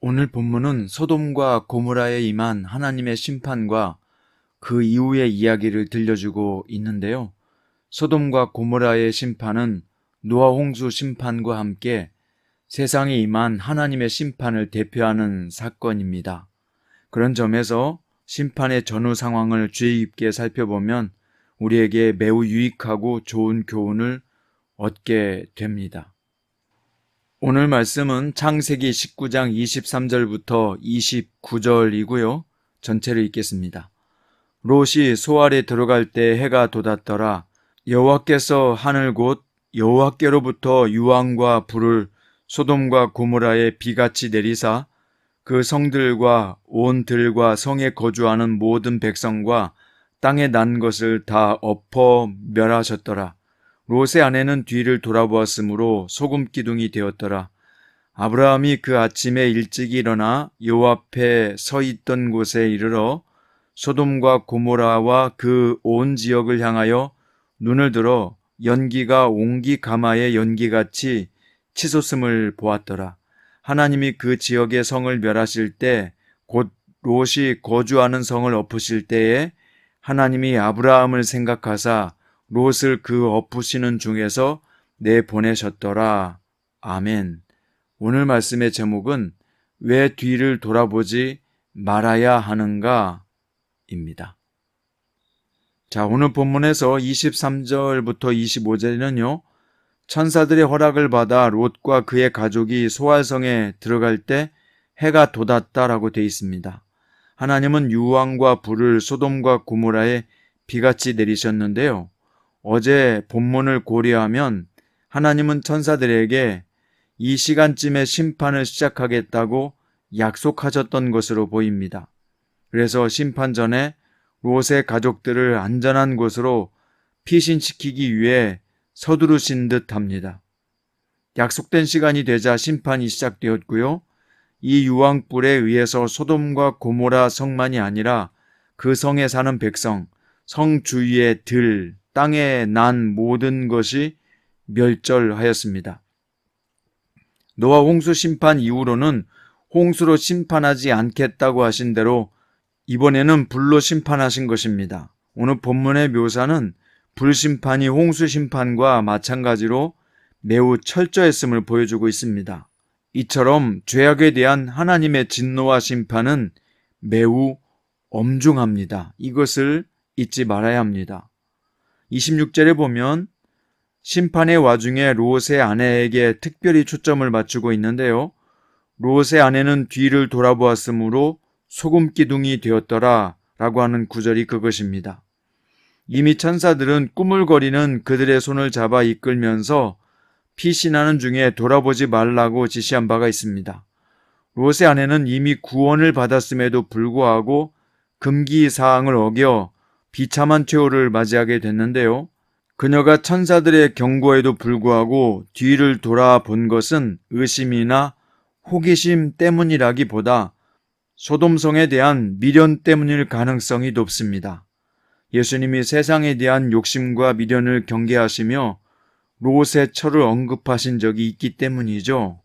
오늘 본문은 소돔과 고모라에 임한 하나님의 심판과 그 이후의 이야기를 들려주고 있는데요. 소돔과 고모라의 심판은 노아 홍수 심판과 함께 세상에 임한 하나님의 심판을 대표하는 사건입니다. 그런 점에서 심판의 전후 상황을 주의 깊게 살펴보면 우리에게 매우 유익하고 좋은 교훈을 얻게 됩니다. 오늘 말씀은 창세기 19장 23절부터 29절이고요. 전체를 읽겠습니다. 롯이 소알에 들어갈 때 해가 돋았더라. 여호와께서 하늘 곧 여호와께로부터 유황과 불을 소돔과 고모라에 비같이 내리사 그 성들과 온 들과 성에 거주하는 모든 백성과 땅에 난 것을 다 엎어 멸하셨더라. 롯의 아내는 뒤를 돌아보았으므로 소금 기둥이 되었더라. 아브라함이 그 아침에 일찍 일어나 여호와 앞에 서 있던 곳에 이르러 소돔과 고모라와 그 온 지역을 향하여 눈을 들어 연기가 옹기 가마의 연기같이 치솟음을 보았더라. 하나님이 그 지역의 성을 멸하실 때 곧 롯이 거주하는 성을 엎으실 때에 하나님이 아브라함을 생각하사 롯을 그 엎으시는 중에서 내보내셨더라. 아멘. 오늘 말씀의 제목은 왜 뒤를 돌아보지 말아야 하는가? 입니다. 자, 오늘 본문에서 23절부터 25절에는요, 천사들의 허락을 받아 롯과 그의 가족이 소알성에 들어갈 때 해가 돋았다라고 되어 있습니다. 하나님은 유황과 불을 소돔과 고모라에 비같이 내리셨는데요. 어제 본문을 고려하면 하나님은 천사들에게 이 시간쯤에 심판을 시작하겠다고 약속하셨던 것으로 보입니다. 그래서 심판 전에 롯의 가족들을 안전한 곳으로 피신시키기 위해 서두르신 듯 합니다. 약속된 시간이 되자 심판이 시작되었고요. 이 유황불에 의해서 소돔과 고모라 성만이 아니라 그 성에 사는 백성, 성 주위의 들, 땅에 난 모든 것이 멸절하였습니다. 노아 홍수 심판 이후로는 홍수로 심판하지 않겠다고 하신 대로 이번에는 불로 심판하신 것입니다. 오늘 본문의 묘사는 불심판이 홍수 심판과 마찬가지로 매우 철저했음을 보여주고 있습니다. 이처럼 죄악에 대한 하나님의 진노와 심판은 매우 엄중합니다. 이것을 잊지 말아야 합니다. 26절에 보면 심판의 와중에 롯의 아내에게 특별히 초점을 맞추고 있는데요. 롯의 아내는 뒤를 돌아보았으므로 소금 기둥이 되었더라 라고 하는 구절이 그것입니다. 이미 천사들은 꾸물거리는 그들의 손을 잡아 이끌면서 피신하는 중에 돌아보지 말라고 지시한 바가 있습니다. 롯의 아내는 이미 구원을 받았음에도 불구하고 금기 사항을 어겨 비참한 최후를 맞이하게 됐는데요. 그녀가 천사들의 경고에도 불구하고 뒤를 돌아본 것은 의심이나 호기심 때문이라기보다 소돔성에 대한 미련 때문일 가능성이 높습니다. 예수님이 세상에 대한 욕심과 미련을 경계하시며 롯의 처를 언급하신 적이 있기 때문이죠.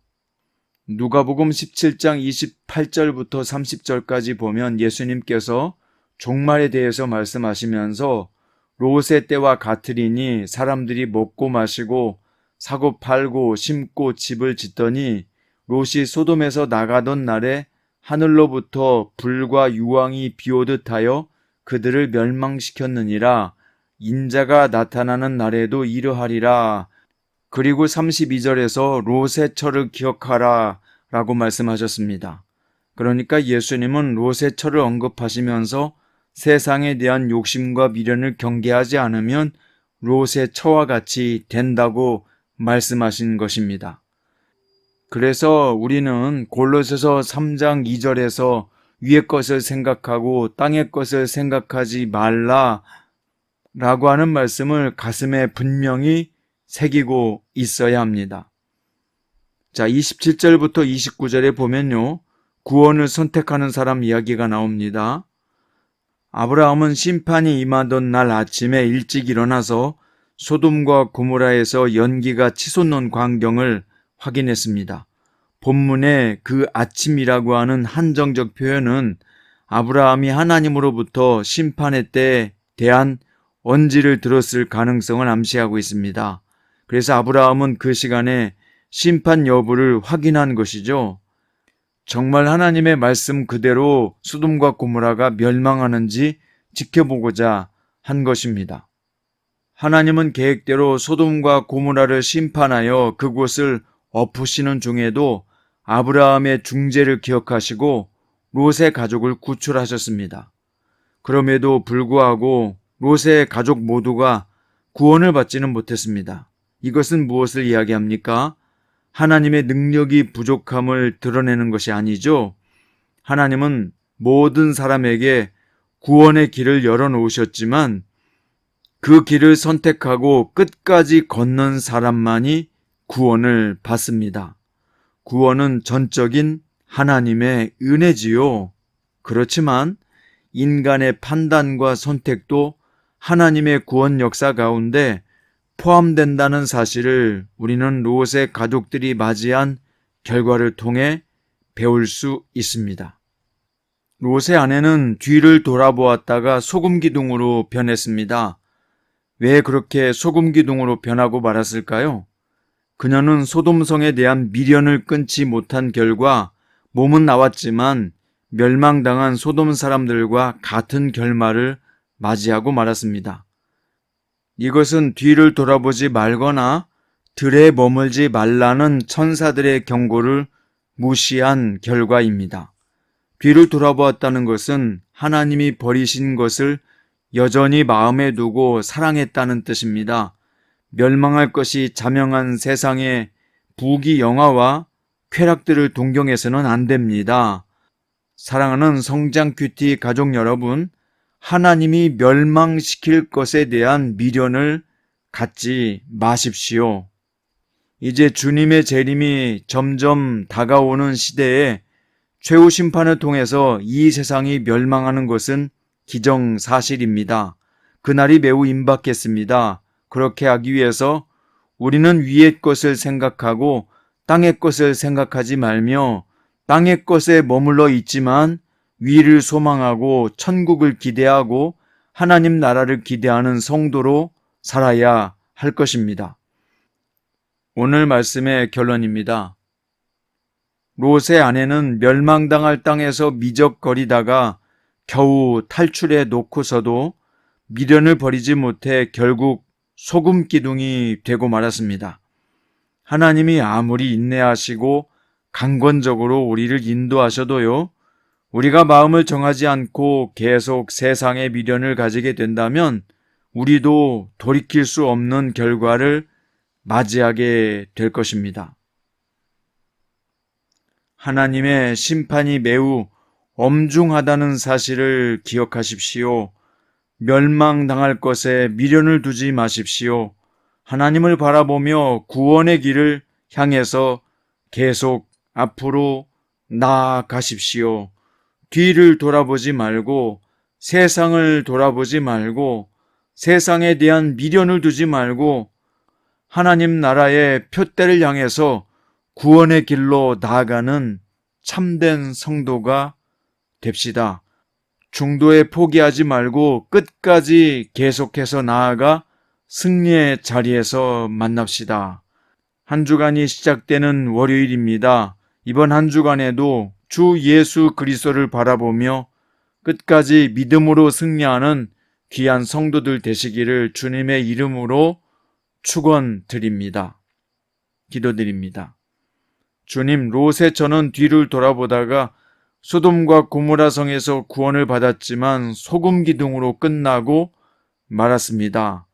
누가복음 17장 28절부터 30절까지 보면 예수님께서 종말에 대해서 말씀하시면서 롯의 때와 같으리니 사람들이 먹고 마시고 사고 팔고 심고 집을 짓더니 롯이 소돔에서 나가던 날에 하늘로부터 불과 유황이 비오듯 하여 그들을 멸망시켰느니라. 인자가 나타나는 날에도 이러하리라. 그리고 32절에서 롯의 처를 기억하라 라고 말씀하셨습니다. 그러니까 예수님은 롯의 처를 언급하시면서 세상에 대한 욕심과 미련을 경계하지 않으면 롯의 처와 같이 된다고 말씀하신 것입니다. 그래서 우리는 골로새서 3장 2절에서 위의 것을 생각하고 땅의 것을 생각하지 말라 라고 하는 말씀을 가슴에 분명히 새기고 있어야 합니다. 자, 27절부터 29절에 보면요, 구원을 선택하는 사람 이야기가 나옵니다. 아브라함은 심판이 임하던 날 아침에 일찍 일어나서 소돔과 고모라에서 연기가 치솟는 광경을 확인했습니다. 본문의 그 아침이라고 하는 한정적 표현은 아브라함이 하나님으로부터 심판의 때에 대한 언지를 들었을 가능성을 암시하고 있습니다. 그래서 아브라함은 그 시간에 심판 여부를 확인한 것이죠. 정말 하나님의 말씀 그대로 소돔과 고모라가 멸망하는지 지켜보고자 한 것입니다. 하나님은 계획대로 소돔과 고모라를 심판하여 그곳을 엎으시는 중에도 아브라함의 중재를 기억하시고 롯의 가족을 구출하셨습니다. 그럼에도 불구하고 롯의 가족 모두가 구원을 받지는 못했습니다. 이것은 무엇을 이야기합니까? 하나님의 능력이 부족함을 드러내는 것이 아니죠. 하나님은 모든 사람에게 구원의 길을 열어놓으셨지만 그 길을 선택하고 끝까지 걷는 사람만이 구원을 받습니다. 구원은 전적인 하나님의 은혜지요. 그렇지만 인간의 판단과 선택도 하나님의 구원 역사 가운데 포함된다는 사실을 우리는 롯의 가족들이 맞이한 결과를 통해 배울 수 있습니다. 롯의 아내는 뒤를 돌아보았다가 소금기둥으로 변했습니다. 왜 그렇게 소금기둥으로 변하고 말았을까요? 그녀는 소돔성에 대한 미련을 끊지 못한 결과 몸은 나왔지만 멸망당한 소돔 사람들과 같은 결말을 맞이하고 말았습니다. 이것은 뒤를 돌아보지 말거나 들에 머물지 말라는 천사들의 경고를 무시한 결과입니다. 뒤를 돌아보았다는 것은 하나님이 버리신 것을 여전히 마음에 두고 사랑했다는 뜻입니다. 멸망할 것이 자명한 세상의 부귀영화와 쾌락들을 동경해서는 안 됩니다. 사랑하는 성장 큐티 가족 여러분, 하나님이 멸망시킬 것에 대한 미련을 갖지 마십시오. 이제 주님의 재림이 점점 다가오는 시대에 최후 심판을 통해서 이 세상이 멸망하는 것은 기정사실입니다. 그날이 매우 임박했습니다. 그렇게 하기 위해서 우리는 위의 것을 생각하고 땅의 것을 생각하지 말며 땅의 것에 머물러 있지만 위를 소망하고 천국을 기대하고 하나님 나라를 기대하는 성도로 살아야 할 것입니다. 오늘 말씀의 결론입니다. 롯의 아내는 멸망당할 땅에서 미적거리다가 겨우 탈출해 놓고서도 미련을 버리지 못해 결국 소금기둥이 되고 말았습니다. 하나님이 아무리 인내하시고 강권적으로 우리를 인도하셔도요, 우리가 마음을 정하지 않고 계속 세상의 미련을 가지게 된다면 우리도 돌이킬 수 없는 결과를 맞이하게 될 것입니다. 하나님의 심판이 매우 엄중하다는 사실을 기억하십시오. 멸망당할 것에 미련을 두지 마십시오. 하나님을 바라보며 구원의 길을 향해서 계속 앞으로 나아가십시오. 뒤를 돌아보지 말고 세상을 돌아보지 말고 세상에 대한 미련을 두지 말고 하나님 나라의 표대를 향해서 구원의 길로 나아가는 참된 성도가 됩시다. 중도에 포기하지 말고 끝까지 계속해서 나아가 승리의 자리에서 만납시다. 한 주간이 시작되는 월요일입니다. 이번 한 주간에도 주 예수 그리스도를 바라보며 끝까지 믿음으로 승리하는 귀한 성도들 되시기를 주님의 이름으로 축원드립니다. 기도드립니다. 주님, 롯의 저는 뒤를 돌아보다가 소돔과 고모라 성에서 구원을 받았지만 소금 기둥으로 끝나고 말았습니다.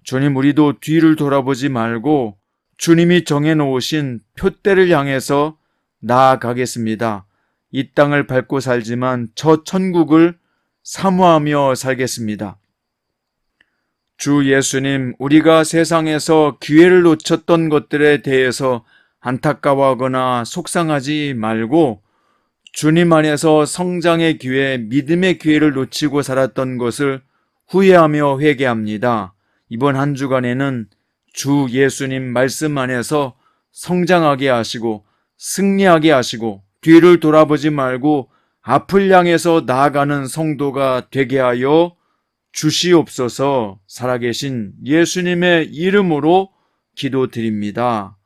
주님, 우리도 뒤를 돌아보지 말고 주님이 정해놓으신 표대를 향해서 나아가겠습니다. 이 땅을 밟고 살지만 저 천국을 사모하며 살겠습니다. 주 예수님, 우리가 세상에서 기회를 놓쳤던 것들에 대해서 안타까워하거나 속상하지 말고 주님 안에서 성장의 기회, 믿음의 기회를 놓치고 살았던 것을 후회하며 회개합니다. 이번 한 주간에는 주 예수님 말씀 안에서 성장하게 하시고 승리하게 하시고 뒤를 돌아보지 말고 앞을 향해서 나아가는 성도가 되게 하여 주시옵소서. 살아계신 예수님의 이름으로 기도드립니다.